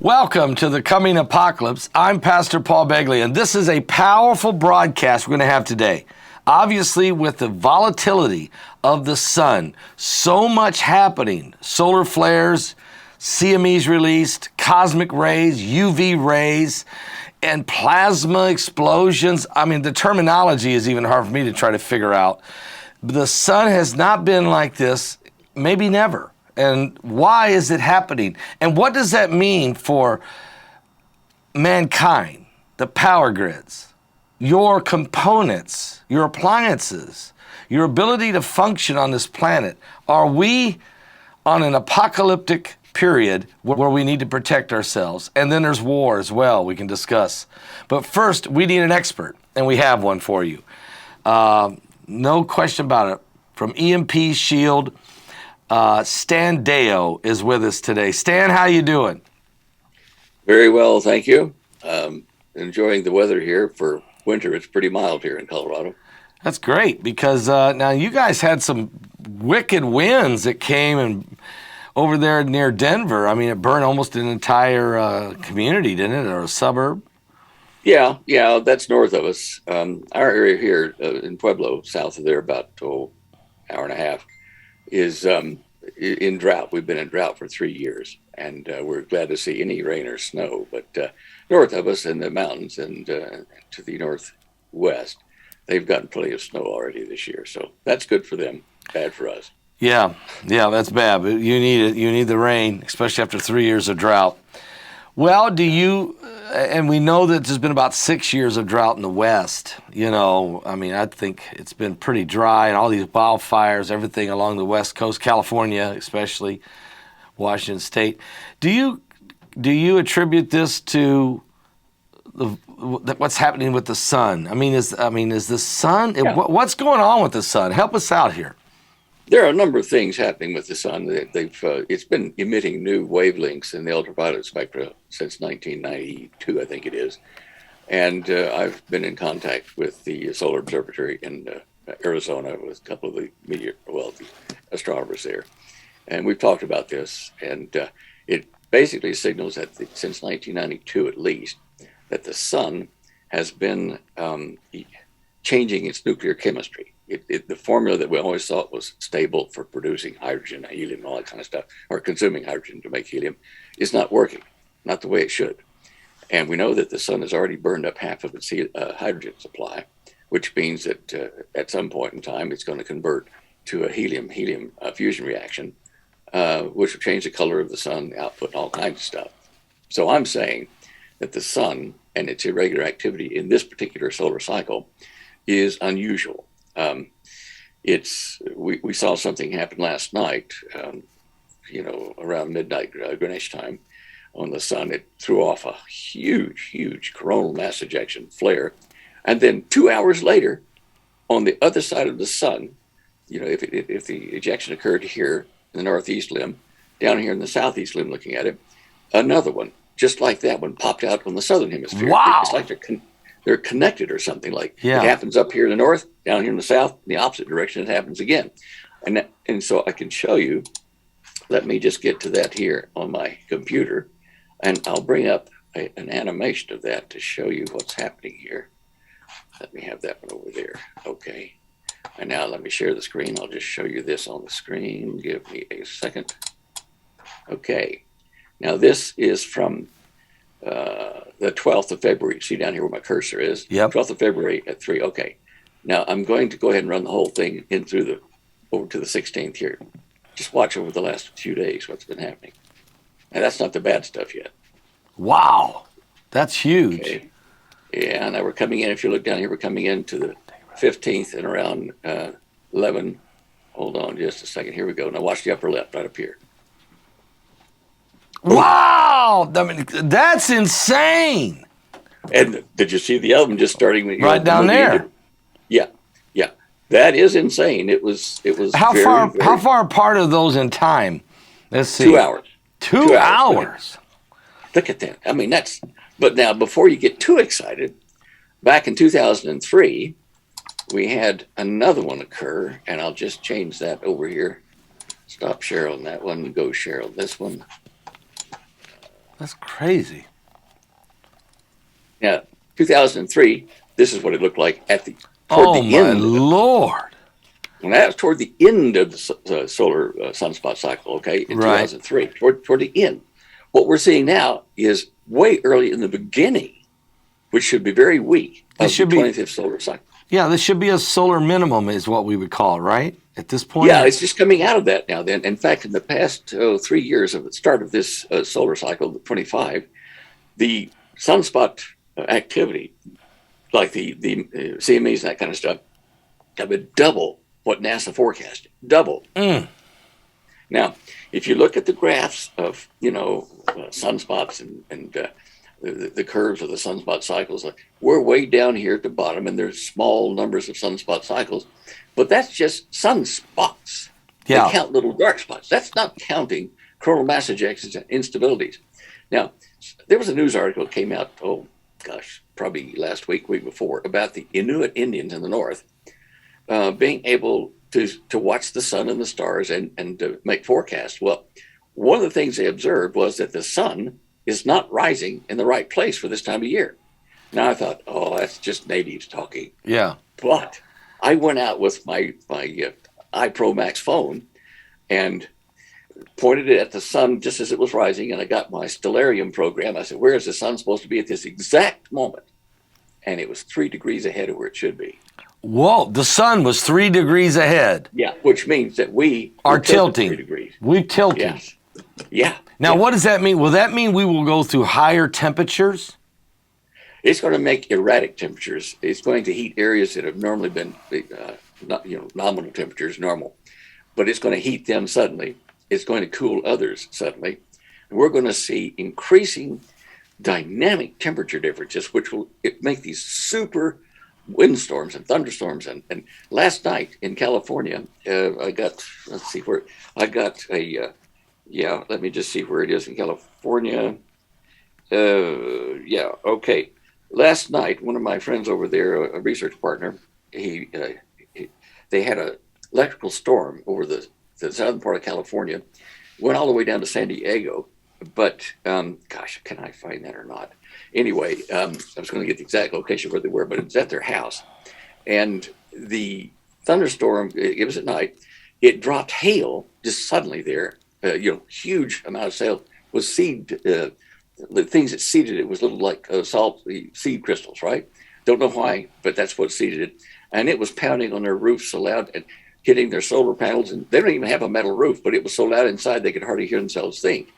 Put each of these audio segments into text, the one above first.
Welcome to the Coming Apocalypse. I'm Pastor Paul Begley, and this is a powerful broadcast we're going to have today. Obviously, with the volatility of the sun, so much happening, solar flares, CMEs released, cosmic rays, UV rays, and plasma explosions. I mean, the terminology is even hard for me to try to figure out. The sun has not been like this, maybe never. And why is it happening? And what does that mean for mankind, the power grids, your components, your appliances, your ability to function on this planet? Are we on an apocalyptic period where we need to protect ourselves? And then there's war as well we can discuss. But first, we need an expert, and we have one for you. No question about it. From EMP Shield, Stan Deyo is with us today. Stan, how you doing? Very well, thank you. Enjoying the weather here for winter. It's pretty mild here in Colorado. That's great, because now you guys had some wicked winds that came and over there near Denver. I mean, it burned almost an entire community, didn't it, or a suburb? Yeah, that's north of us. Our area here in Pueblo, south of there, about hour and a half, is in drought. We've been in drought for 3 years, and we're glad to see any rain or snow. But north of us in the mountains and to the northwest, they've gotten plenty of snow already this year. So that's good for them, bad for us. Yeah, that's bad. But you need it. You need the rain, especially after 3 years of drought. Well, and we know that there's been about 6 years of drought in the West. You know, I mean, I think it's been pretty dry, and all these wildfires, everything along the West Coast, California especially, Washington State. Do you attribute this to what's happening with the sun? I mean, is the sun? Yeah. What's going on with the sun? Help us out here. There are a number of things happening with the sun. It's been emitting new wavelengths in the ultraviolet spectra since 1992, I think it is. And I've been in contact with the Solar Observatory in Arizona with a couple of the astronomers there. And we've talked about this. And it basically signals that since 1992 at least, that the sun has been changing its nuclear chemistry. The formula that we always thought was stable for producing hydrogen, helium, and all that kind of stuff, or consuming hydrogen to make helium, is not working, not the way it should. And we know that the sun has already burned up half of its hydrogen supply, which means that at some point in time, it's going to convert to a helium fusion reaction, which will change the color of the sun, output, and all kinds of stuff. So I'm saying that the sun and its irregular activity in this particular solar cycle is unusual. We saw something happen last night, around midnight Greenwich time on the sun. It threw off a huge coronal mass ejection flare. And then 2 hours later, on the other side of the sun, if the ejection occurred here in the northeast limb, down here in the southeast limb looking at it, another one, just like that one, popped out on the southern hemisphere. Wow. It's like they're connected or something. Like yeah. It happens up here in the north, down here in the south, in the opposite direction, it happens again. And so I can show you, let me just get to that here on my computer, and I'll bring up an animation of that to show you what's happening here. Let me have that one over there. Okay. And now let me share the screen. I'll just show you this on the screen. Give me a second. Okay. Now this is from the 12th of February. See down here where my cursor is? Yep. 12th of February at 3. Okay. Now I'm going to go ahead and run the whole thing over to the 16th here. Just watch over the last few days what's been happening. And that's not the bad stuff yet. Wow. That's huge. Okay. Yeah, now we're coming in. If you look down here, we're coming into the 15th and around 11. Hold on just a second. Here we go. Now watch the upper left right up here. Wow! I mean, that's insane. And did you see the other one just starting with right down there? Yeah. That is insane. It was. How far apart are those in time? Let's see. 2 hours. 2 hours. Look at that. I mean, that's. But now, before you get too excited, back in 2003, we had another one occur, and I'll just change that over here. Stop share on that one. Go share on this one. That's crazy. Now, 2003, this is what it looked like toward Oh, the my end. Lord. When that was toward the end of the solar sunspot cycle, okay, in Right. 2003, toward the end. What we're seeing now is way early in the beginning, which should be very weak, of the 25th solar cycle. Yeah, this should be a solar minimum is what we would call it, right? At this point? Yeah, it's just coming out of that now. Then, in fact, in the past 3 years of the start of this solar cycle, 25, the sunspot activity, like the CMEs and that kind of stuff, have been double what NASA forecasted. Double. Now, if you look at the graphs of sunspots and the curves of the sunspot cycles, we're way down here at the bottom, and there's small numbers of sunspot cycles, but that's just sunspots. Yeah. They count little dark spots. That's not counting coronal mass ejections and instabilities. Now, there was a news article that came out, probably last week before, about the Inuit Indians in the north being able to watch the sun and the stars and to make forecasts. Well, one of the things they observed was that the sun is not rising in the right place for this time of year. Now I thought, that's just natives talking. Yeah. But I went out with my iPro Max phone and pointed it at the sun just as it was rising, and I got my stellarium program. I said, where is the sun supposed to be at this exact moment? And it was 3 degrees ahead of where it should be. Whoa, the sun was 3 degrees ahead. Yeah, which means that we are tilting. 3 degrees. We've tilted. Yes. Yeah. Now, what does that mean? Will that mean we will go through higher temperatures? It's going to make erratic temperatures. It's going to heat areas that have normally been nominal temperatures, normal, but it's going to heat them suddenly. It's going to cool others suddenly. And we're going to see increasing dynamic temperature differences, which will make these super windstorms and thunderstorms. And last night in California, let me just see where it is in California. Last night, one of my friends over there, a research partner, they had an electrical storm over the southern part of California, went all the way down to San Diego. But can I find that or not? Anyway, I was going to get the exact location where they were, but it was at their house. And the thunderstorm, it was at night, it dropped hail just suddenly there. Huge amount of hail was seed. The things that seeded it was little like salt seed crystals, right? Don't know why, but that's what seeded it. And it was pounding on their roofs so loud and hitting their solar panels. And they don't even have a metal roof, but it was so loud inside they could hardly hear themselves think.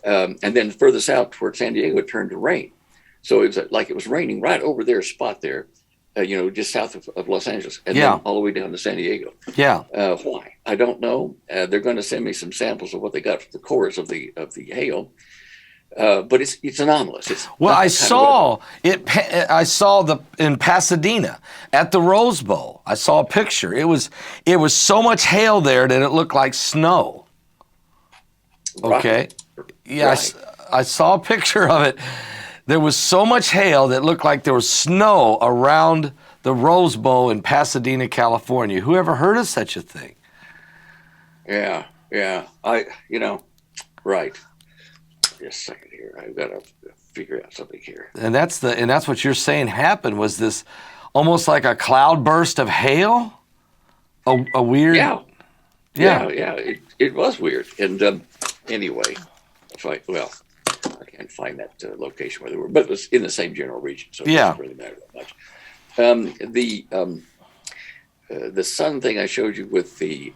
And then further south toward San Diego, it turned to rain. So it was like it was raining right over their spot there, just south of Los Angeles, and then all the way down to San Diego. Yeah. Why? I don't know. They're going to send me some samples of what they got from the cores of the hail. But it's anomalous. I saw it. I saw in Pasadena at the Rose Bowl. I saw a picture. It was so much hail there that it looked like snow. Okay. Right. Yeah, right. I saw a picture of it. There was so much hail that looked like there was snow around the Rose Bowl in Pasadena, California. Who ever heard of such a thing? Yeah. Right. Just a second here. I've got to figure out something here. And that's what you're saying happened, was this almost like a cloud burst of hail? A weird... Yeah. It was weird. And anyway, I can't find that location where they were, but it was in the same general region, so it doesn't really matter that much. The sun thing I showed you with the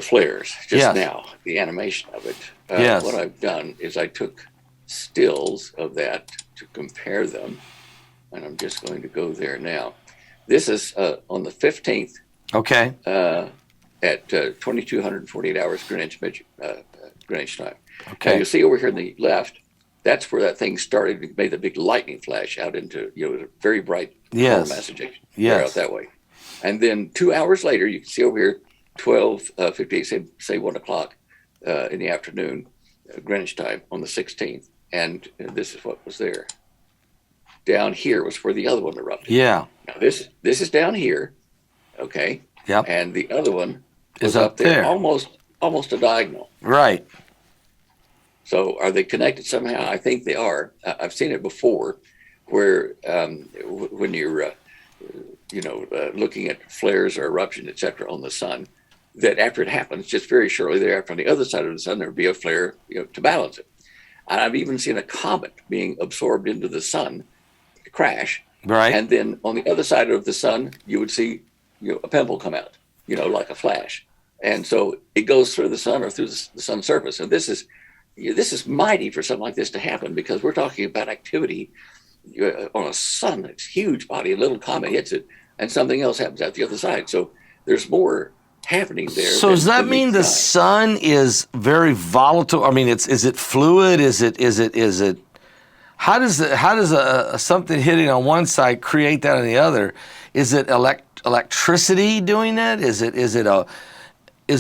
flares just now, the animation of it. What I've done is I took stills of that to compare them, and I'm just going to go there now. This is on the 15th. Okay. At 2248 hours Greenwich time. Okay. Now you'll see over here on the left, that's where that thing started. It made the big lightning flash out into, a very bright mass ejection. Out that way. And then 2 hours later, you can see over here, 12:58, say 1 o'clock in the afternoon, Greenwich time on the 16th. And this is what was there. Down here was where the other one erupted. Yeah. Now this is down here, okay? Yep. And the other one is up there. Almost a diagonal. Right. So are they connected somehow? I think they are. I've seen it before, where when you're looking at flares or eruption, et cetera, on the sun, that after it happens, just very shortly thereafter, on the other side of the sun, there would be a flare, to balance it. And I've even seen a comet being absorbed into the sun, crash, Right. and then on the other side of the sun, you would see, a pimple come out, like a flash. And so it goes through the sun or through the sun's surface. And this is mighty for something like this to happen, because we're talking about activity on a sun that's huge body. A little comet hits it, and something else happens at the other side. So there's more happening there. So does that mean the sun is very volatile? I mean, is it fluid? Is it? How does something hitting on one side create that on the other? Is it electricity doing that? Is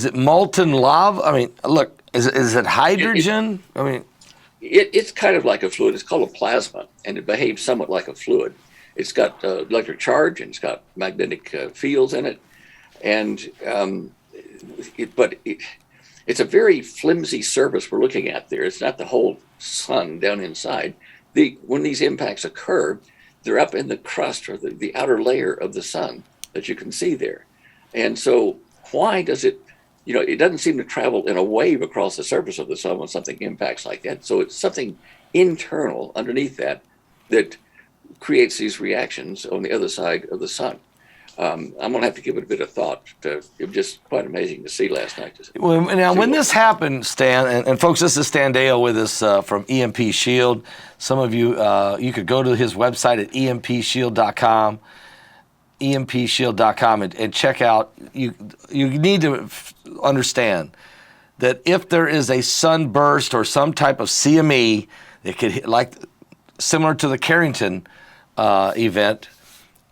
it molten lava? I mean, look, is it hydrogen? I mean, it's kind of like a fluid. It's called a plasma, and it behaves somewhat like a fluid. It's got electric charge, and it's got magnetic fields in it, and it's a very flimsy surface we're looking at there. It's not the whole sun down inside. When these impacts occur, they're up in the crust or the outer layer of the sun that you can see there. And so why does it, it doesn't seem to travel in a wave across the surface of the sun when something impacts like that. So it's something internal underneath that creates these reactions on the other side of the sun. I'm going to have to give it a bit of thought. It was just quite amazing to see last night. When this happened, Stan, and folks, this is Stan Deyo with us from EMP Shield. Some of you, you could go to his website at empshield.com, empshield.com, and check out. You need to understand that if there is a sunburst or some type of CME that could hit, like similar to the Carrington event,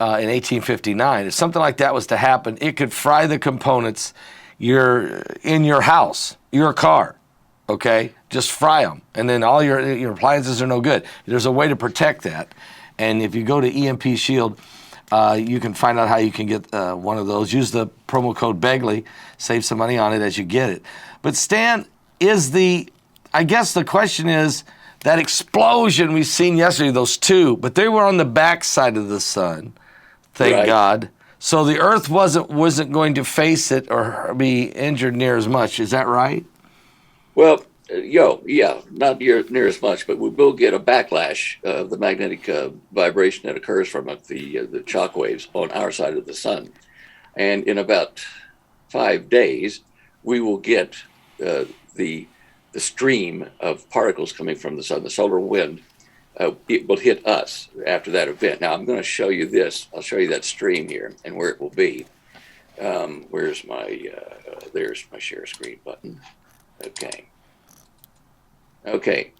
in 1859, if something like that was to happen, it could fry the components in your house, your car, okay? Just fry them, and then all your appliances are no good. There's a way to protect that, and if you go to EMP Shield, you can find out how you can get one of those. Use the promo code Begley, save some money on it as you get it. But Stan, I guess the question is, that explosion we've seen yesterday, those two, but they were on the back side of the sun. Thank God. So the Earth wasn't going to face it or be injured near as much. Is that right? Well, not near as much, but we will get a backlash of the magnetic vibration that occurs from the shock waves on our side of the sun. And in about 5 days, we will get the stream of particles coming from the sun, the solar wind. It will hit us after that event. Now I'm going to show you this. I'll show you that stream here and where it will be. There's my share screen button. Okay.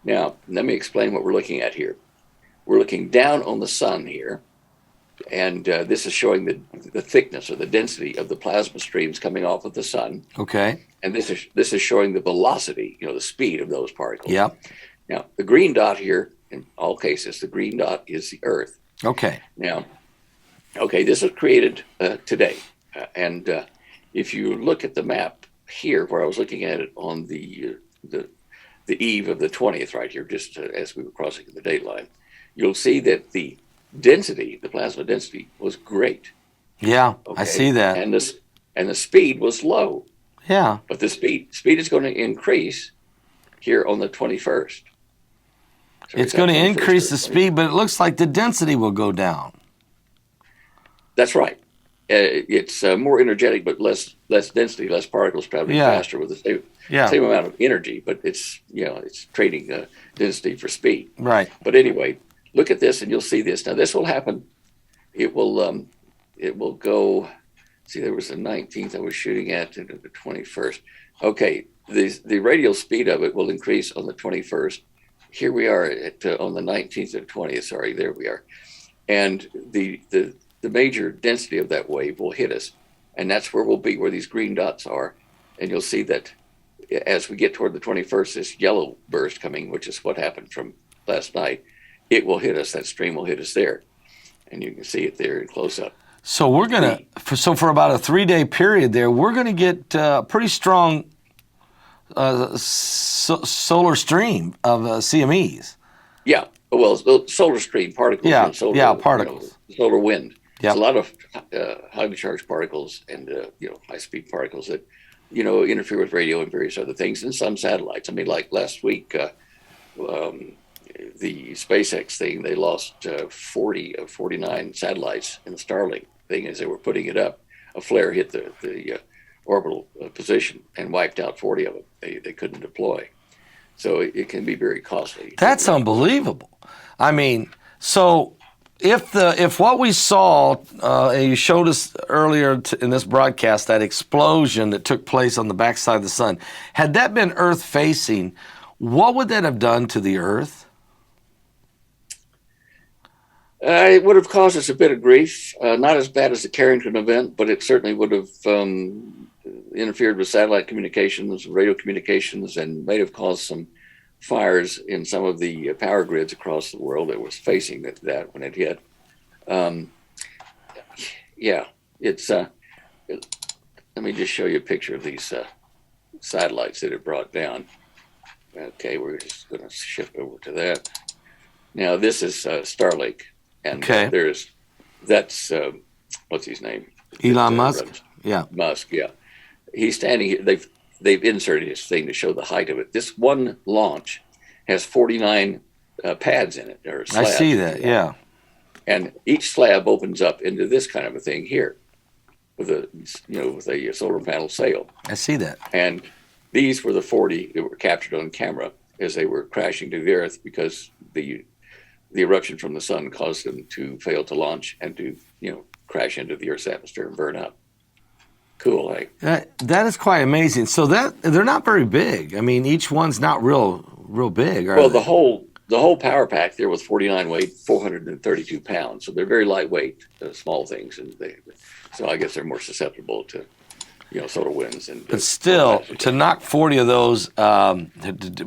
Now let me explain what we're looking at here. We're looking down on the sun here, and this is showing the thickness or the density of the plasma streams coming off of the sun. Okay. And this is showing the velocity, the speed of those particles. Yeah. Now, the green dot here, in all cases, the green dot is the Earth. Okay. Now, this was created today. And if you look at the map here, where I was looking at it on the eve of the 20th, right here, just as we were crossing the date line, you'll see that the density, the plasma density, was great. Yeah, I see that. And the speed was low. Yeah. But the speed is going to increase here on the 21st. So it's going to increase the speed, but it looks like the density will go down. That's right. It's more energetic, but less density, less particles traveling faster with the same amount of energy. But it's trading density for speed. Right. But anyway, look at this, and you'll see this. Now this will happen. It will go. See, there was the 19th I was shooting at, and the 21st. Okay, the radial speed of it will increase on the 21st. Here we are on the 19th and 20th. Sorry, there we are. And the major density of that wave will hit us, and that's where we'll be, where these green dots are. And you'll see that as we get toward the 21st, this yellow burst coming, which is what happened from last night, it will hit us. That stream will hit us there, and you can see it there in close up. So we're gonna, for about a 3-day period there, we're gonna get pretty strong solar stream of CMEs. Yeah. Well, solar stream particles. Yeah, And solar, particles. Solar wind. Yep. It's a lot of highly charged particles and high speed particles that interfere with radio and various other things, and some satellites. I mean, like last week, the SpaceX thing, they lost 40 of 49 satellites in the Starlink thing as they were putting it up. A flare hit the orbital position and wiped out 40 of them. They couldn't deploy. So it can be very costly. That's unbelievable. I mean, so if what we saw, you showed us earlier in this broadcast, that explosion that took place on the backside of the sun, had that been Earth facing, what would that have done to the Earth? It would have caused us a bit of grief. Not as bad as the Carrington event, but it certainly would have interfered with satellite communications, radio communications, and may have caused some fires in some of the power grids across the world that was facing that when it hit. It's. Let me just show you a picture of these satellites that it brought down. Okay, we're just going to shift over to that. Now, this is Starlink, and that's what's his name? Elon Musk. Yeah, Musk. Yeah, he's standing here. They've inserted his thing to show the height of it. This one launch has 49 pads in it, or slabs. I see that. Yeah, and each slab opens up into this kind of a thing here, with a solar panel sail. I see that. And these were the 40 that were captured on camera as they were crashing to the Earth because the eruption from the sun caused them to fail to launch and to crash into the Earth's atmosphere and burn up. Cool, eh? That is quite amazing. So that they're not very big. I mean, each one's not real big. Well, the whole power pack there with 49 weighed 432 pounds. So they're very lightweight, small things, and so I guess they're more susceptible to solar winds. But still, to knock 40 of those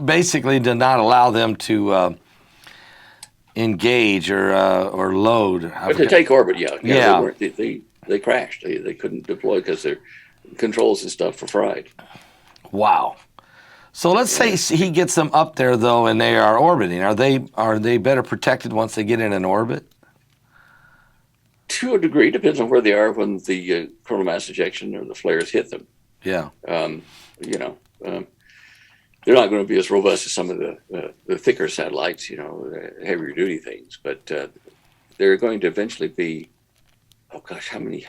basically did not allow them to engage or load. But to take orbit, yeah. They crashed. They couldn't deploy because their controls and stuff were fried. Wow. So let's say he gets them up there though, and they are orbiting. Are they better protected once they get in an orbit? To a degree, depends on where they are when the coronal mass ejection or the flares hit them. Yeah. They're not going to be as robust as some of the thicker satellites, heavier duty things, but they're going to eventually be, oh gosh, how many?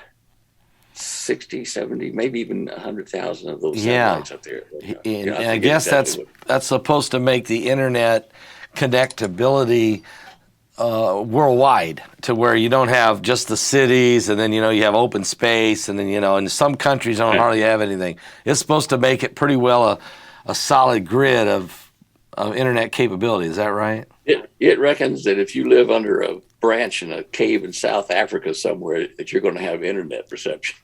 60, 70, maybe even 100,000 of those satellites up there. I guess that's supposed to make the internet connectability worldwide, to where you don't have just the cities, and then you have open space, and then and some countries don't hardly have anything. It's supposed to make it pretty well a solid grid of internet capability. Is that right? It reckons that if you live under a branch in a cave in South Africa somewhere, that you're going to have internet reception.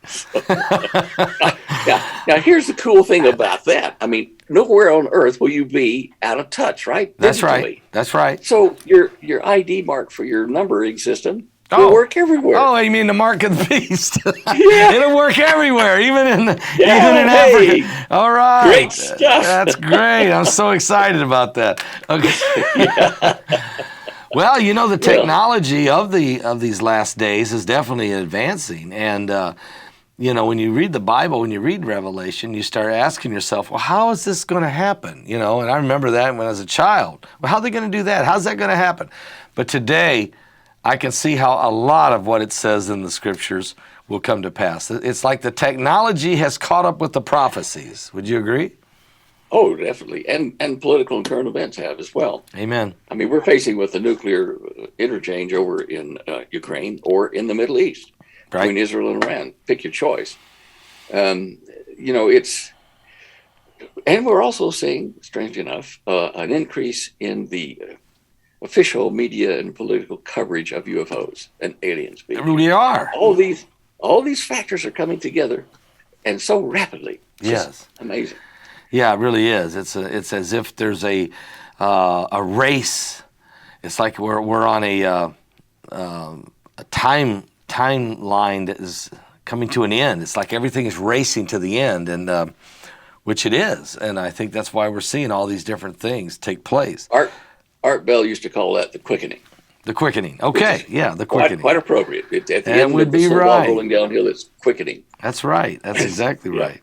Now, here's the cool thing about that. I mean, nowhere on Earth will you be out of touch, right? That's right. That's right. So your ID mark for your numbering system will work everywhere. Oh, you mean the mark of the beast? Yeah. It'll work everywhere, even in Africa. All right. Great stuff. That's great. I'm so excited about that. Okay. Well, the technology of these last days is definitely advancing, and when you read the Bible, when you read Revelation, you start asking yourself, well, how is this going to happen? And I remember that when I was a child. Well, how are they going to do that? How's that going to happen? But today, I can see how a lot of what it says in the scriptures will come to pass. It's like the technology has caught up with the prophecies. Would you agree? Oh, definitely. And political and current events have as well. Amen. I mean, we're facing with the nuclear interchange over in Ukraine or in the Middle East, right, between Israel and Iran. Pick your choice. It's, and we're also seeing, strangely enough, an increase in the official media and political coverage of UFOs and aliens. We are. All these factors are coming together, and so rapidly. Yes. Amazing. Yeah, it really is. It's as if there's a race. It's like we're on a timeline that is coming to an end. It's like everything is racing to the end, and which it is. And I think that's why we're seeing all these different things take place. Art Bell used to call that the quickening. The quickening. Okay, yeah, the quickening. Quite appropriate. At the That end would of the be snowball right. rolling downhill, it's quickening. That's right. That's exactly Yeah.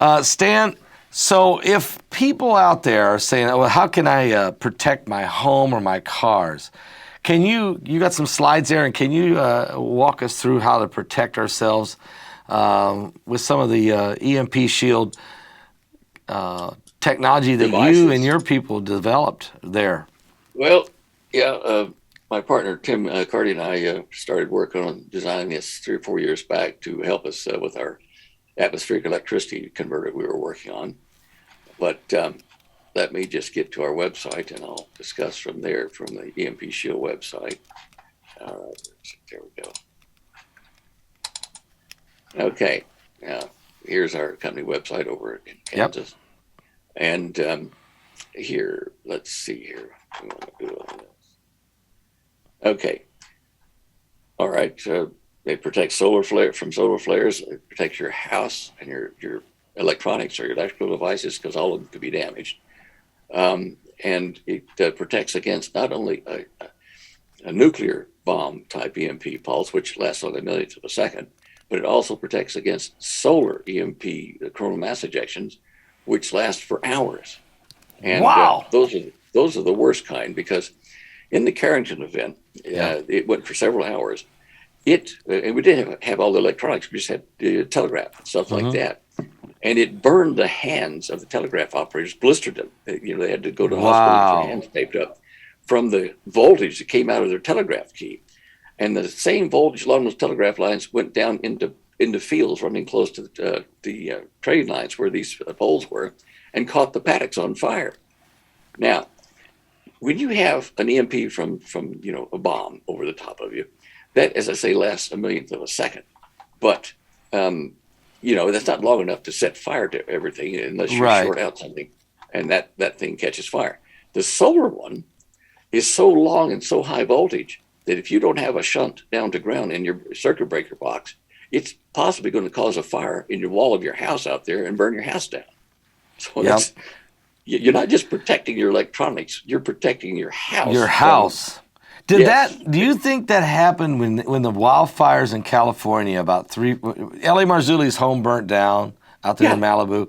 right. Stan, so if people out there are saying, well, how can I protect my home or my cars? Can you got some slides there, and can you walk us through how to protect ourselves with some of the EMP Shield technology that Devices. you and your people developed there? Well, yeah, my partner Tim Carty and I started work on designing this 3 or 4 years back to help us with our atmospheric electricity converter we were working on. But let me just get to our website, and I'll discuss from there, from the EMP Shield website. All right, there we go. Okay, now here's our company website over in Kansas. Yep. And here, let's see here. I'm going to do all this. Okay. All right. It protects from solar flares. It protects your house and your electronics or your electrical devices, because all of them could be damaged. And it protects against not only a nuclear bomb type EMP pulse, which lasts only millionths of a second, but it also protects against solar EMP coronal mass ejections, which last for hours. And wow. Those are the worst kind, because in the Carrington event, it went for several hours. And we didn't have all the electronics. We just had telegraph and stuff like that. And it burned the hands of the telegraph operators, blistered them. They had to go to the hospital with their hands taped up from the voltage that came out of their telegraph key. And the same voltage along those telegraph lines went down into fields running close to the trade lines where these poles were, and caught the paddocks on fire. Now, when you have an EMP from a bomb over the top of you, that, as I say, lasts a millionth of a second. But that's not long enough to set fire to everything unless you short out something, and that thing catches fire. The solar one is so long and so high voltage that if you don't have a shunt down to ground in your circuit breaker box, it's possibly going to cause a fire in your wall of your house out there and burn your house down. So you're not just protecting your electronics, you're protecting your house. Your house. Do you think that happened when the wildfires in California L.A. Marzulli's home burnt down out there in Malibu?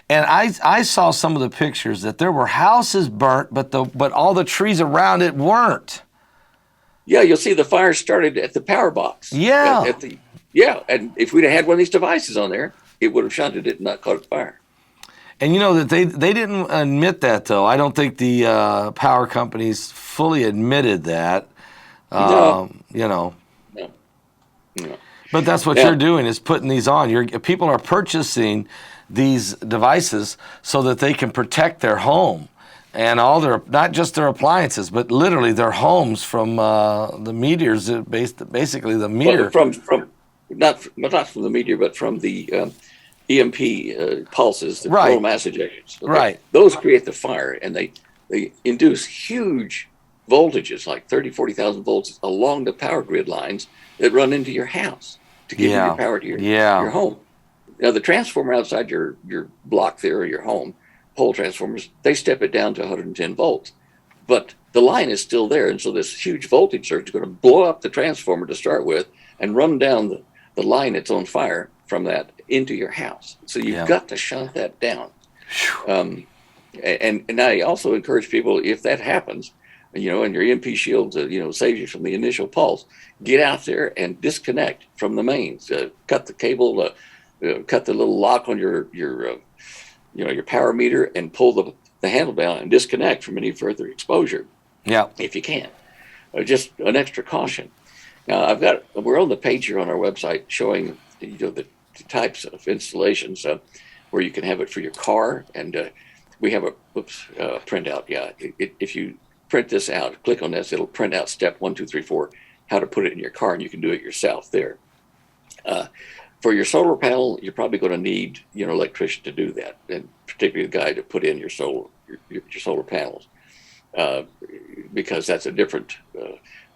And I saw some of the pictures that there were houses burnt, but all the trees around it weren't. Yeah, you'll see the fire started at the power box. Yeah. And if we'd have had one of these devices on there, it would have shunted it and not caught fire. And that they didn't admit that, though. I don't think the power companies fully admitted that. No. But that's what you're doing, is putting these on. People are purchasing these devices so that they can protect their home and all not just their appliances, but literally their homes from the meteors. Basically, the meteor. Well, from not from the meteor, but from the EMP pulses, the coronal mass ejections. Okay? Right. Those create the fire, and they induce huge voltages, like 30, 40,000 volts along the power grid lines that run into your house to give you your power to your home. Now, the transformer outside your block there, or your home, pole transformers, they step it down to 110 volts. But the line is still there, and so this huge voltage surge is going to blow up the transformer to start with and run down the line that's on fire from that into your house. So you've got to shunt that down. And I also encourage people, if that happens, and your EMP shield, saves you from the initial pulse, get out there and disconnect from the mains. Cut the cable, cut the little lock on your power meter, and pull the handle down and disconnect from any further exposure. Yeah, if you can. Just an extra caution. Now, we're on the page here on our website showing the types of installations where you can have it for your car, and we have a printout. Yeah, if you print this out, click on this, it'll print out step 1, 2, 3, 4, how to put it in your car, and you can do it yourself there. For your solar panel, you're probably going to need an electrician to do that, and particularly the guy to put in your solar panels, because that's a different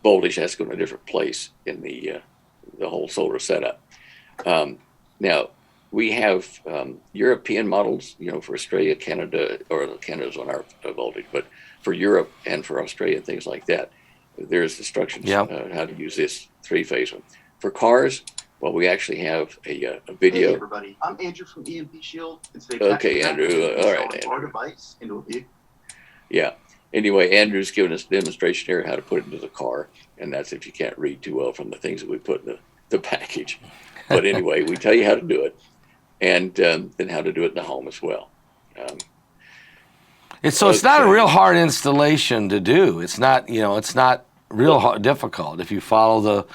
voltage has to go to a different place in the whole solar setup. Now, we have European models, for Australia, Canada, or Canada's on our voltage, but for Europe and for Australia and things like that, there's instructions how to use this 3-phase one. For cars, well, we actually have a video. Hey everybody, I'm Andrew from EMP Shield. Okay, Andrew. All right, Andrew. Our device into a vehicle. Yeah. Anyway, Andrew's given us a demonstration here how to put it into the car, and that's if you can't read too well from the things that we put in the package. But anyway, we tell you how to do it, and then how to do it in the home as well. It's not a real hard installation to do. It's not real difficult if you follow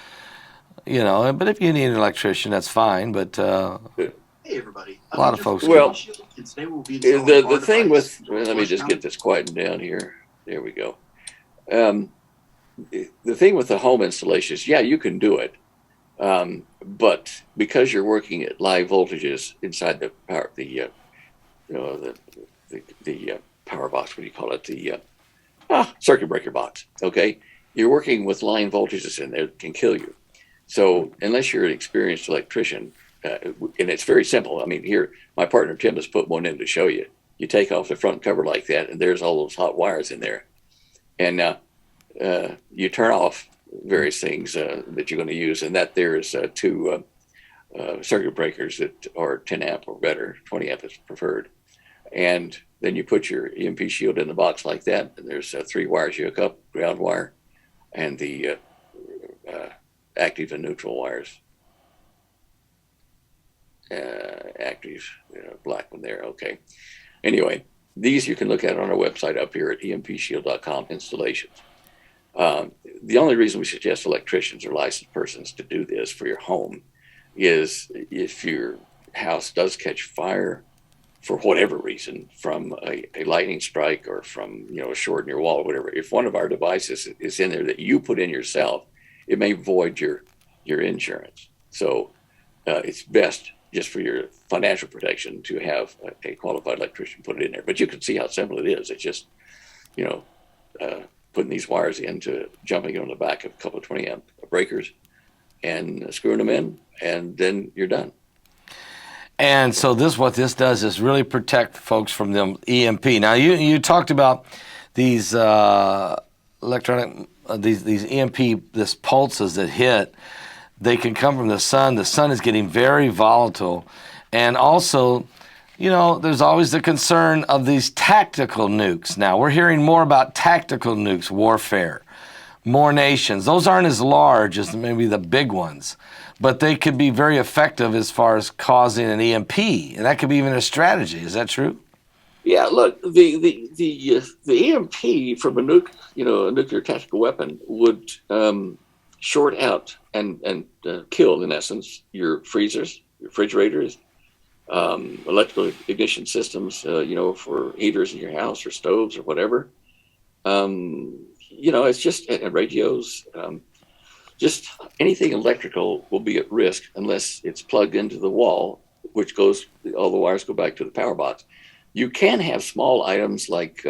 but if you need an electrician, that's fine. But hey everybody, a lot of folks. Well, the thing with let me just get this quieted down here. There we go. The thing with the home installations, you can do it, but because you're working at live voltages inside the power, the power box. What do you call it? The circuit breaker box. Okay, you're working with line voltages in there that can kill you. So unless you're an experienced electrician, and it's very simple. I mean, here my partner Tim has put one in to show you. You take off the front cover like that, and there's all those hot wires in there. And you turn off various things that you're going to use, and that there is 2 circuit breakers that are 10 amp or better, 20 amp is preferred. And then you put your EMP shield in the box like that, and there's 3 wires you hook up, ground wire, and the active and neutral wires. Active, black one there, okay. Anyway, these you can look at on our website up here at empshield.com, installations. The only reason we suggest electricians or licensed persons to do this for your home is if your house does catch fire for whatever reason, from a lightning strike or from a short in your wall or whatever. If one of our devices is in there that you put in yourself, it may void your insurance. So it's best just for your financial protection to have a qualified electrician put it in there. But you can see how simple it is. It's just, putting these wires into jumping on the back of a couple of 20 amp breakers and screwing them in, and then you're done. And so what this does is really protect folks from them EMP. Now you talked about these these EMP, this pulses that hit. They can come from the sun. The sun is getting very volatile, and also, there's always the concern of these tactical nukes. Now we're hearing more about tactical nukes warfare. More nations. Those aren't as large as maybe the big ones, but they could be very effective as far as causing an EMP, and that could be even a strategy. Is that true? Yeah. Look, the EMP from a nuclear tactical weapon would short out and kill, in essence, your freezers, your refrigerators, electrical ignition systems, for heaters in your house or stoves or whatever. It's just radios. Just anything electrical will be at risk unless it's plugged into the wall, which all the wires go back to the power box. You can have small items like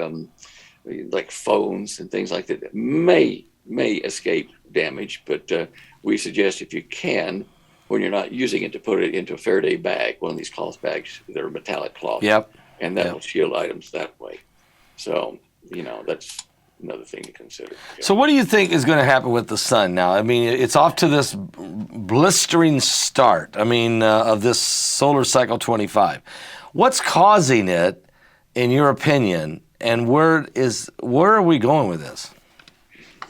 phones and things like that may escape damage, but we suggest if you can, when you're not using it, to put it into a Faraday bag, one of these cloth bags that are metallic cloth. Yep. And that will shield items that way. So, that's another thing to consider. Yeah. So what do you think is going to happen with the sun now? I mean, it's off to this blistering start, of this solar cycle 25. What's causing it, in your opinion, and where are we going with this?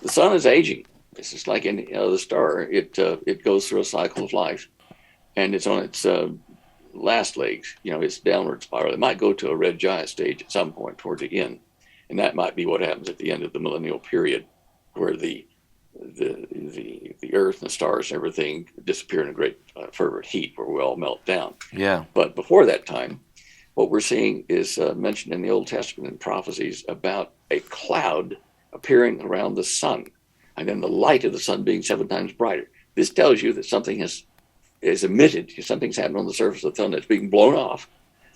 The sun is aging. It's just like any other star. It goes through a cycle of life, and it's on its last legs. It's downward spiral. It might go to a red giant stage at some point toward the end, and that might be what happens at the end of the millennial period, where the Earth and the stars and everything disappear in a great fervent heat, where we all melt down. Yeah. But before that time, what we're seeing is mentioned in the Old Testament in prophecies about a cloud appearing around the sun, and then the light of the sun being 7 times brighter. This tells you that something is emitted. Something's happened on the surface of the sun that's being blown off.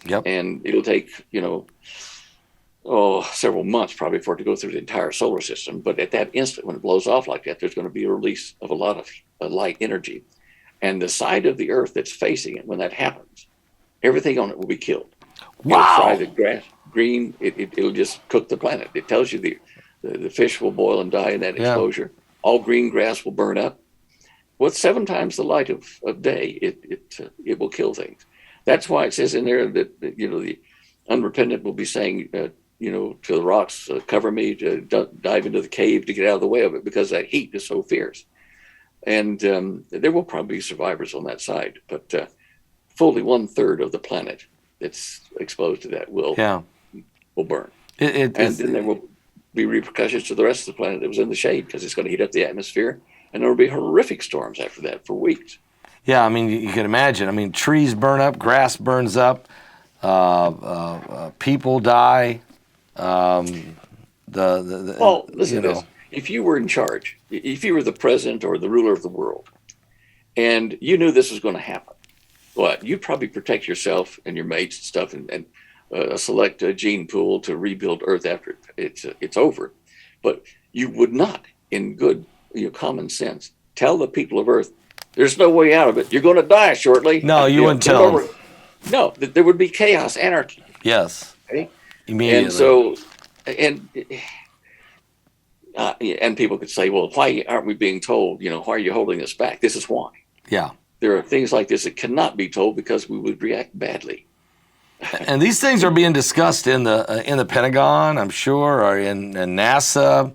Yep. And it'll take, several months probably for it to go through the entire solar system. But at that instant, when it blows off like that, there's going to be a release of a lot of light energy. And the side of the Earth that's facing it when that happens everything on it will be killed. Wow. It'll fry the grass green. It'll just cook the planet. It tells you the fish will boil and die in that exposure. All green grass will burn up. With 7 times the light of day, it will kill things. That's why it says in there that the unrepentant will be saying, to the rocks, cover me, to dive into the cave to get out of the way of it, because that heat is so fierce. And there will probably be survivors on that side, but fully 1/3 of the planet that's exposed to that will burn. And then there will be repercussions to the rest of the planet that was in the shade, because it's going to heat up the atmosphere, and there will be horrific storms after that for weeks. Yeah, I mean, you can imagine. I mean, trees burn up, grass burns up, people die. Well, listen to this. If you were in charge, if you were the president or the ruler of the world, and you knew this was going to happen, you'd probably protect yourself and your mates and stuff, and select a gene pool to rebuild Earth after it's over. But you would not, in good common sense, tell the people of Earth, there's no way out of it. You're going to die shortly. No, you wouldn't tell them. No, there would be chaos, anarchy. Yes. Okay? Immediately. And so, and people could say, well, why aren't we being told, why are you holding us back? This is why. Yeah. There are things like this that cannot be told because we would react badly. And these things are being discussed in the Pentagon, I'm sure, or in NASA,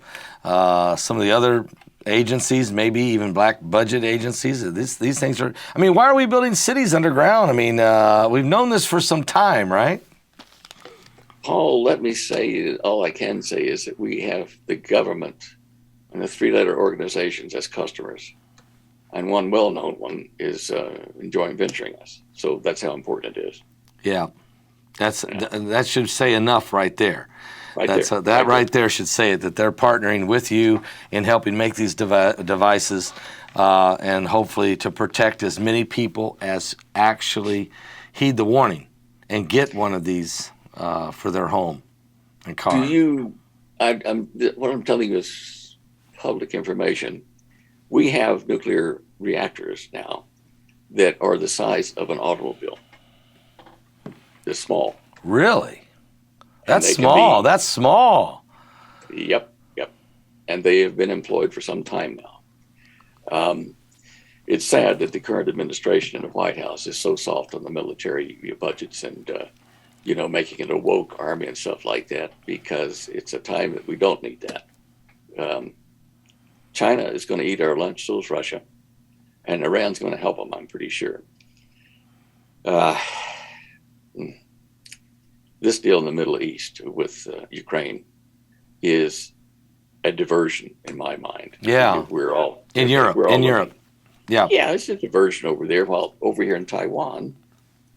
some of the other agencies, maybe even black budget agencies. These things are, I mean, why are we building cities underground? I mean, we've known this for some time, right? Paul, let me say, all I can say is that we have the government and the 3-letter organizations as customers. And one well-known one is joint venturing us. So that's how important it is. Yeah. That should say enough right there. Right there should say it, that they're partnering with you in helping make these devices and hopefully to protect as many people as actually heed the warning and get one of these for their home and car. What I'm telling you is public information. We have nuclear reactors now that are the size of an automobile. They're small. Really? That's small. That's small. Yep. And they have been employed for some time now. It's sad that the current administration in the White House is so soft on the military budgets and, making it a woke army and stuff like that, because it's a time that we don't need that. China is going to eat our lunch, so is Russia. And Iran's going to help them, I'm pretty sure. This deal in the Middle East with Ukraine is a diversion in my mind. Yeah. We're all in Europe. Yeah. Yeah, it's a diversion over there. While over here in Taiwan,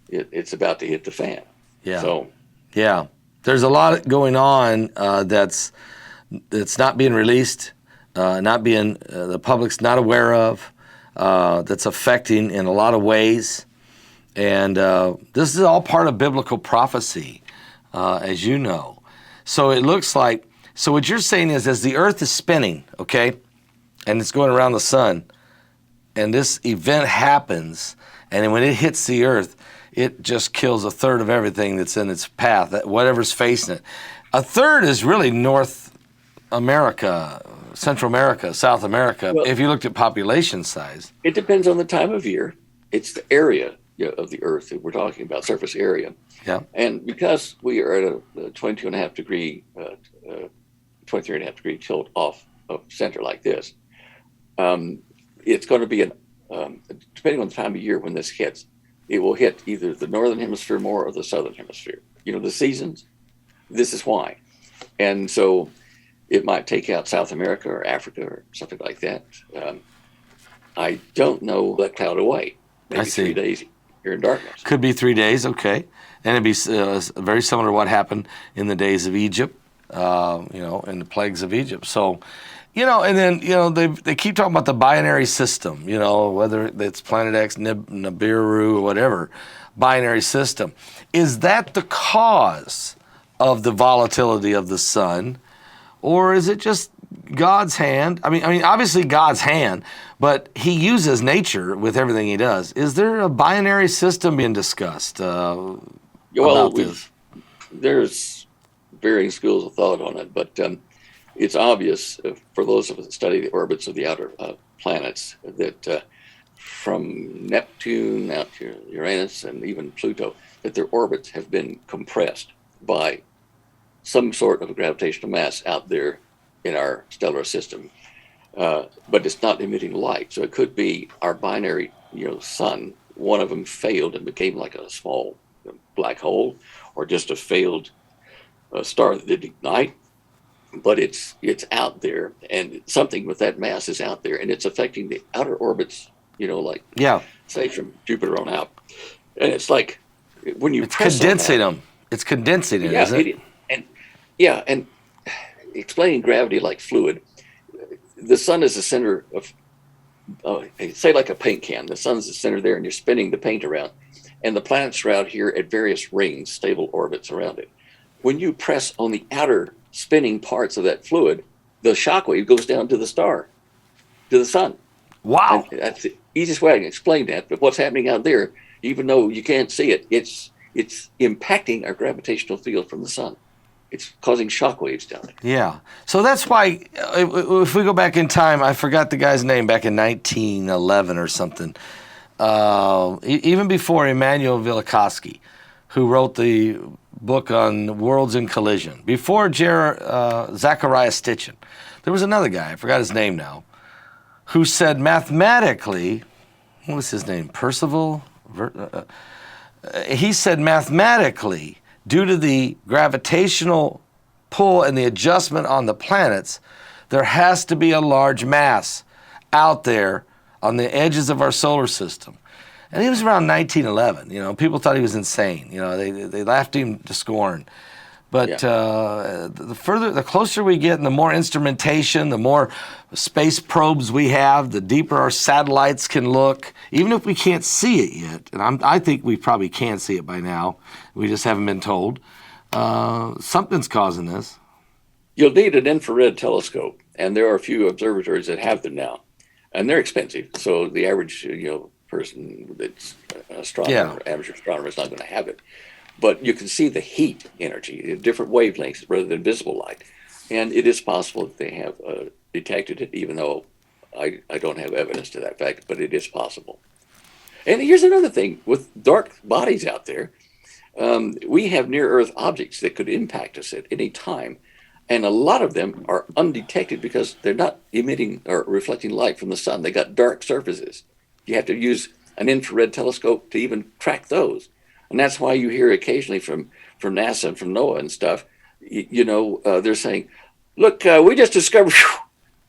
it's about to hit the fan. Yeah. So. Yeah. There's a lot going on that's not being released, the public's not aware of, that's affecting in a lot of ways. And this is all part of biblical prophecy, as you know. So it looks like, so what you're saying is, as the earth is spinning, okay, and it's going around the sun, and this event happens, and then when it hits the earth, it just kills 1/3 of everything that's in its path, whatever's facing it. 1/3 is really North America, Central America, South America, if you looked at population size. It depends on the time of year. It's the area of the earth that we're talking about, surface area. Yeah. And because we are at a 22.5 degree, 23.5 degree tilt off of center like this, it's going to be, depending on the time of year when this hits, it will hit either the northern hemisphere more or the southern hemisphere. The seasons, this is why. And so it might take out South America or Africa or something like that. I don't know that cloud away. Maybe 3 days here in darkness. Could be 3 days, okay. And it'd be very similar to what happened in the days of Egypt, in the plagues of Egypt. So, and then, they keep talking about the binary system, whether it's Planet X, Nibiru, or whatever, binary system. Is that the cause of the volatility of the sun? Or is it just God's hand? I mean, obviously God's hand, but he uses nature with everything he does. Is there a binary system being discussed about this? There's varying schools of thought on it, but it's obvious for those of us that study the orbits of the outer planets that from Neptune out to Uranus and even Pluto, that their orbits have been compressed by some sort of gravitational mass out there in our stellar system. But it's not emitting light. So it could be our binary, sun. One of them failed and became like a small black hole, or just a failed star that didn't ignite. But it's out there, and something with that mass is out there, and it's affecting the outer orbits, say from Jupiter on out. And it's like when you press condensing them. It's condensing it, isn't it? And explaining gravity like fluid. The sun is the center of, say like a paint can. The sun's the center there, and you're spinning the paint around. And the planets are out here at various rings, stable orbits around it. When you press on the outer spinning parts of that fluid, the shock wave goes down to the star, to the sun. Wow. And that's the easiest way I can explain that. But what's happening out there, even though you can't see it, it's impacting our gravitational field from the sun. It's causing shock waves down there. Yeah. So that's why, if we go back in time, I forgot the guy's name, back in 1911 or something, even before Immanuel Velikovsky, who wrote the book on worlds in collision, before Zachariah Stitchin, there was another guy, I forgot his name now, who said mathematically, what was his name, Percival? He said mathematically, due to the gravitational pull and the adjustment on the planets, there has to be a large mass out there on the edges of our solar system. And he was around 1911. People thought he was insane. They laughed him to scorn. But the closer we get and the more instrumentation, the more space probes we have, the deeper our satellites can look, even if we can't see it yet. And I think we probably can see it by now. We just haven't been told. Something's causing this. You'll need an infrared telescope, and there are a few observatories that have them now. And they're expensive. So the average, person that's an astronomer, amateur astronomer, is not going to have it. But you can see the heat energy, different wavelengths rather than visible light. And it is possible that they have detected it, even though I don't have evidence to that fact, but it is possible. And here's another thing. With dark bodies out there, we have near-Earth objects that could impact us at any time. And a lot of them are undetected because they're not emitting or reflecting light from the sun. They got dark surfaces. You have to use an infrared telescope to even track those. And that's why you hear occasionally from NASA and from NOAA and stuff, they're saying, look, we just discovered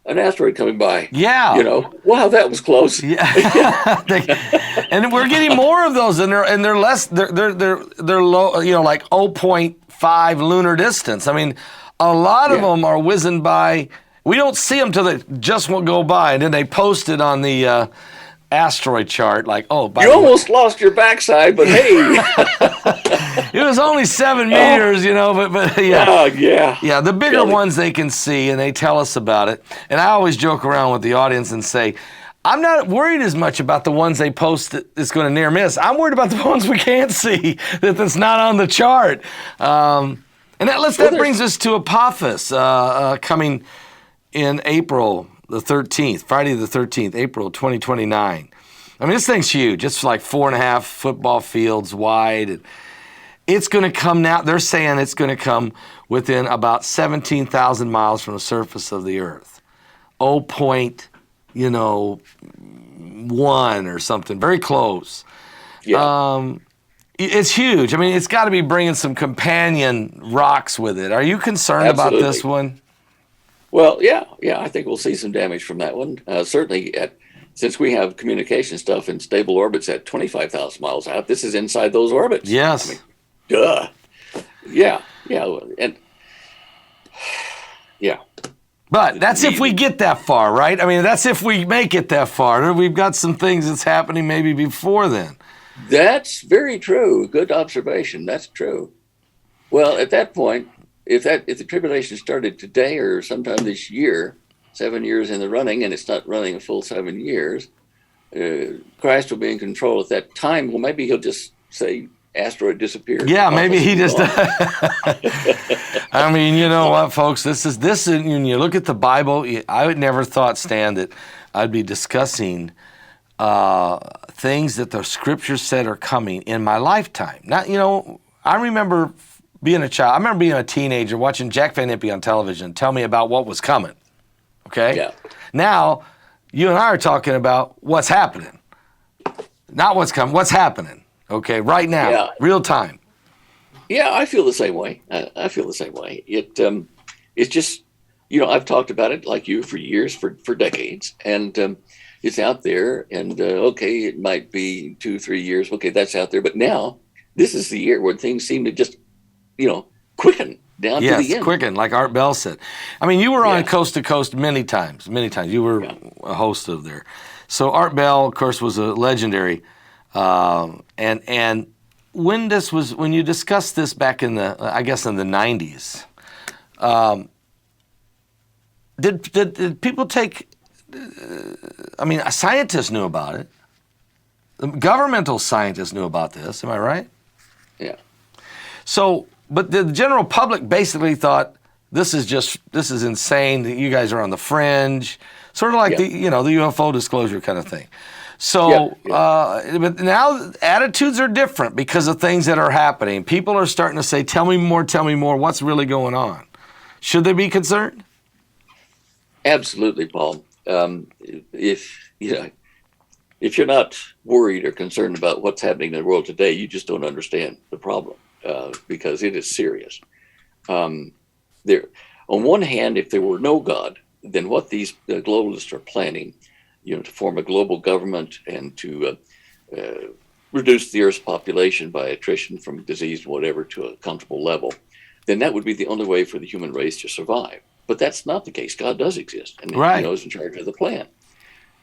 an asteroid coming by. Yeah. Wow, that was close. Yeah. And we're getting more of those, and they're less, they're low, like 0.5 lunar distance. I mean, a lot of them are whizzing by. We don't see them till they just won't go by, and then they post it on the asteroid chart, like, you almost lost your backside, but hey. It was only 7 meters, but yeah. Oh, yeah. Yeah, the bigger ones they can see, and they tell us about it. And I always joke around with the audience and say, I'm not worried as much about the ones they post that's going to near miss. I'm worried about the ones we can't see, that's not on the chart. And that brings us to Apophis coming in April the 13th, Friday the 13th, April 2029. I mean, this thing's huge. It's like 4.5 football fields wide. It's going to come now. They're saying it's going to come within about 17,000 miles from the surface of the Earth. 0.1 or something, very close. Yeah. It's huge. I mean, it's got to be bringing some companion rocks with it. Are you concerned about this one? Well, yeah, I think we'll see some damage from that one. Certainly, since we have communication stuff in stable orbits at 25,000 miles out, this is inside those orbits. Yes. I mean, duh. Yeah, and yeah. But that's if we get that far, right? I mean, that's if we make it that far. We've got some things that's happening maybe before then. That's very true. Good observation. That's true. Well, at that point, if the tribulation started today or sometime this year, 7 years in the running, and it's not running a full 7 years, Christ will be in control at that time. Well, maybe he'll just say, asteroid disappeared. Yeah, maybe he just. Gone. I mean, you know what, folks? This is when you look at the Bible. I would never thought, Stan, that I'd be discussing things that the Scriptures said are coming in my lifetime. Not, I remember being a child. I remember being a teenager watching Jack Van Impe on television tell me about what was coming. Okay. Yeah. Now, you and I are talking about what's happening, not what's coming. What's happening? Okay, right now, real time. Yeah, I feel the same way. I feel the same way. It's just, I've talked about it like you for years, for decades, and it's out there. And okay, it might be 2-3 years. Okay, that's out there. But now, this is the year where things seem to just, quicken down to the end. Yes, quicken, like Art Bell said. I mean, you were on Coast to Coast many times. You were a host of there. So Art Bell, of course, was a legendary. And when you discussed this back in the 90s, did people take? I mean, scientists knew about it. Governmental scientists knew about this. Am I right? Yeah. So, but the general public basically thought this is insane. That you guys are on the fringe, sort of like the UFO disclosure kind of thing. So, but now attitudes are different because of things that are happening. People are starting to say, tell me more, what's really going on? Should they be concerned? Absolutely, Paul. If you're not worried or concerned about what's happening in the world today, you just don't understand the problem, because it is serious. On one hand, if there were no God, then what these globalists are planning, to form a global government and to reduce the Earth's population by attrition from disease, whatever, to a comfortable level, then that would be the only way for the human race to survive. But that's not the case. God does exist, and He is in charge of the plan.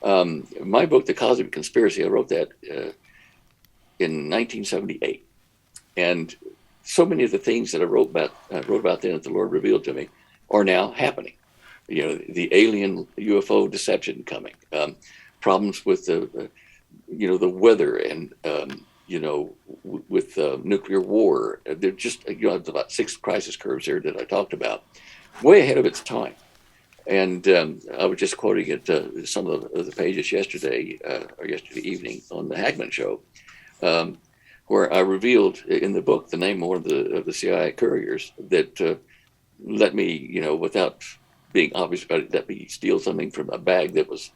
My book, The Cosmic Conspiracy, I wrote that in 1978, and so many of the things that I wrote about then that the Lord revealed to me are now happening. The alien UFO deception coming, problems with the weather, and with nuclear war. They're just there's about 6 crisis curves here that I talked about, way ahead of its time. And I was just quoting it some of the pages yesterday evening on the Hagman Show, where I revealed in the book the name of one of the CIA couriers that let me, without being obvious about it, let me steal something from a bag that was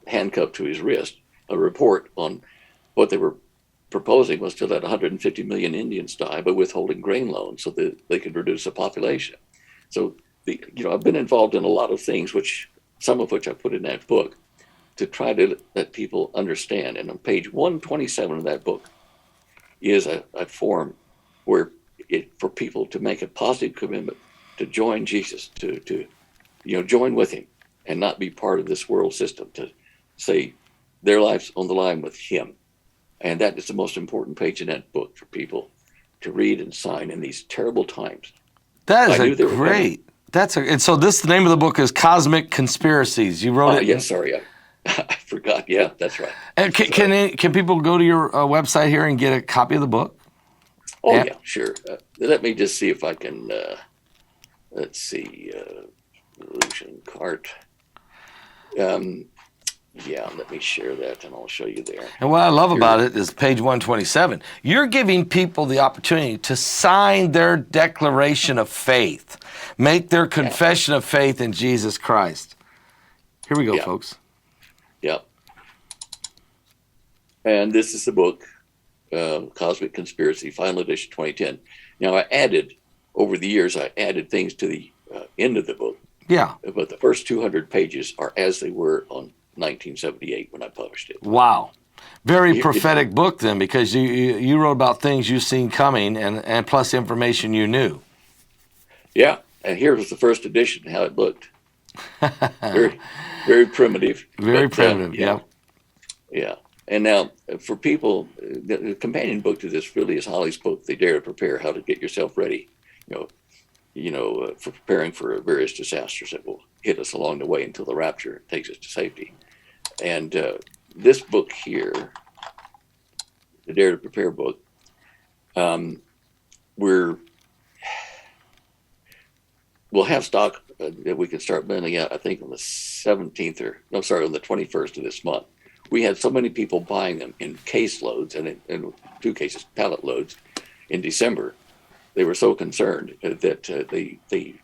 handcuffed to his wrist. A report on what they were proposing was to let 150 million Indians die by withholding grain loans so that they could reduce the population. So, I've been involved in a lot of things, some of which I put in that book, to try to let people understand. And on page 127 of that book is a form where for people to make a positive commitment to join Jesus, to join with Him and not be part of this world system, to say their life's on the line with Him. And that is the most important page in that book for people to read and sign in these terrible times. That is great. And so the name of the book is Cosmic Conspiracies. You wrote it. Yes, sorry, I forgot. Yeah, that's right. And can people go to your website here and get a copy of the book? Oh yeah, sure. Let me just see if I can. Let's see. Illusion cart. Let me share that and I'll show you there. And what I love about it is page 127. You're giving people the opportunity to sign their declaration of faith, make their confession of faith in Jesus Christ. Here we go, folks. Yeah. And this is the book, Cosmic Conspiracy, Final Edition 2010. Now, over the years, I added things to the end of the book. Yeah. But the first 200 pages are as they were on 1978 when I published it. Wow. Very prophetic book then, because you wrote about things you've seen coming and plus information you knew. Yeah. And here was the first edition, how it looked. Very, very primitive. Very primitive, Yeah. And now, for people, the companion book to this really is Holly's book, They Dare to Prepare, How to Get Yourself Ready. for preparing for various disasters that will hit us along the way until the rapture takes us to safety. And this book here, the Dare to Prepare book, we'll have stock that we can start mailing out, I think, on the 17th on the 21st of this month. We had so many people buying them in case loads and in 2 cases, pallet loads in December. They were so concerned that they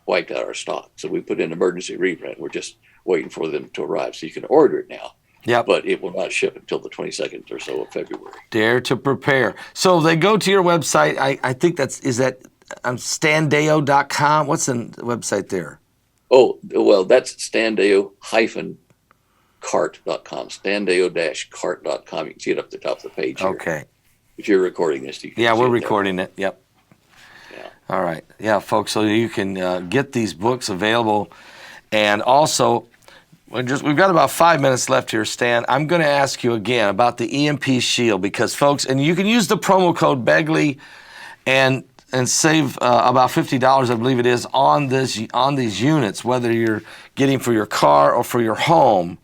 wiped out our stock. So we put in emergency reprint. We're just waiting for them to arrive. So you can order it now. Yep. But it will not ship until the 22nd or so of February. Dare to Prepare. So they go to your website. I think that's standeyo.com. What's the website there? Oh, well, that's standeyo-cart.com. Standeyo-cart.com. You can see it up the top of the page here. Okay. If you're recording this, you can Yeah, see we're it there. recording it. Yep. Yeah. All right. Yeah, folks, so you can get these books available. And also, we've got about 5 minutes left here, Stan. I'm going to ask you again about the EMP Shield because, folks, and you can use the promo code Begley and save about $50, I believe it is, on these units, whether you're getting for your car or for your home.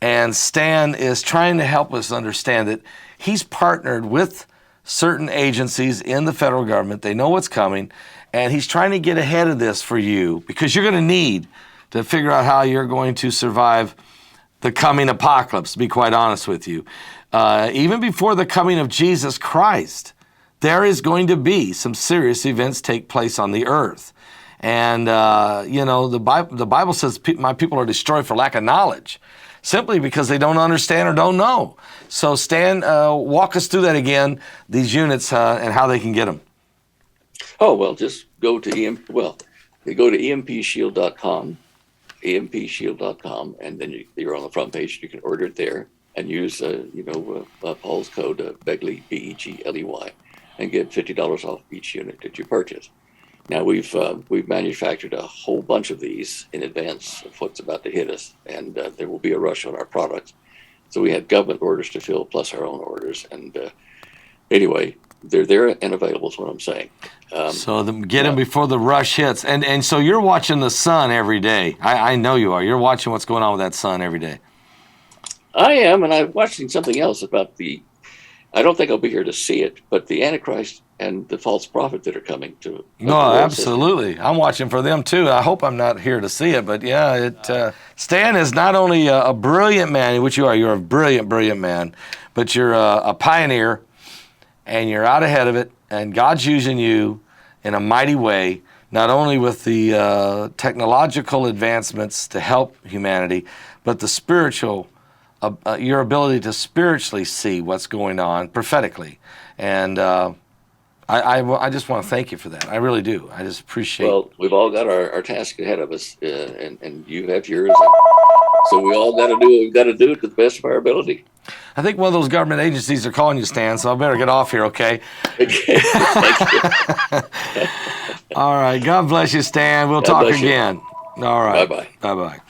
And Stan is trying to help us understand that he's partnered with certain agencies in the federal government. They know what's coming, and he's trying to get ahead of this for you because you're going to need to figure out how you're going to survive the coming apocalypse, to be quite honest with you. Even before the coming of Jesus Christ, there is going to be some serious events take place on the earth. And, the Bible says my people are destroyed for lack of knowledge, simply because they don't understand or don't know. So, Stan, walk us through that again, these units and how they can get them. Oh, well, just go to empshield.com, empshield.com, and then you're on the front page. You can order it there and use, Paul's code, Begley, Begley, and get $50 off each unit that you purchase. Now, we've manufactured a whole bunch of these in advance of what's about to hit us, and there will be a rush on our products. So we had government orders to fill plus our own orders. And anyway, they're there and available is what I'm saying. Get them before the rush hits. And so you're watching the sun every day. I know you are. You're watching what's going on with that sun every day. I am, and I'm watching something else about I don't think I'll be here to see it, but the Antichrist and the false prophet that are coming to. No, absolutely. I'm watching for them too. I hope I'm not here to see it, but yeah, Stan is not only a brilliant man, which you are. You're a brilliant, brilliant man, but you're a pioneer, and you're out ahead of it. And God's using you in a mighty way, not only with the technological advancements to help humanity, but the spiritual. Your ability to spiritually see what's going on prophetically. And I just want to thank you for that. I really do. I just appreciate it. Well, we've all got our task ahead of us, and you have yours. So we all got to do what we've got to do to the best of our ability. I think one of those government agencies are calling you, Stan, so I better get off here, okay? Okay. Thank you. All right. God bless you, Stan. We'll talk again. All right. Bye-bye. Bye-bye.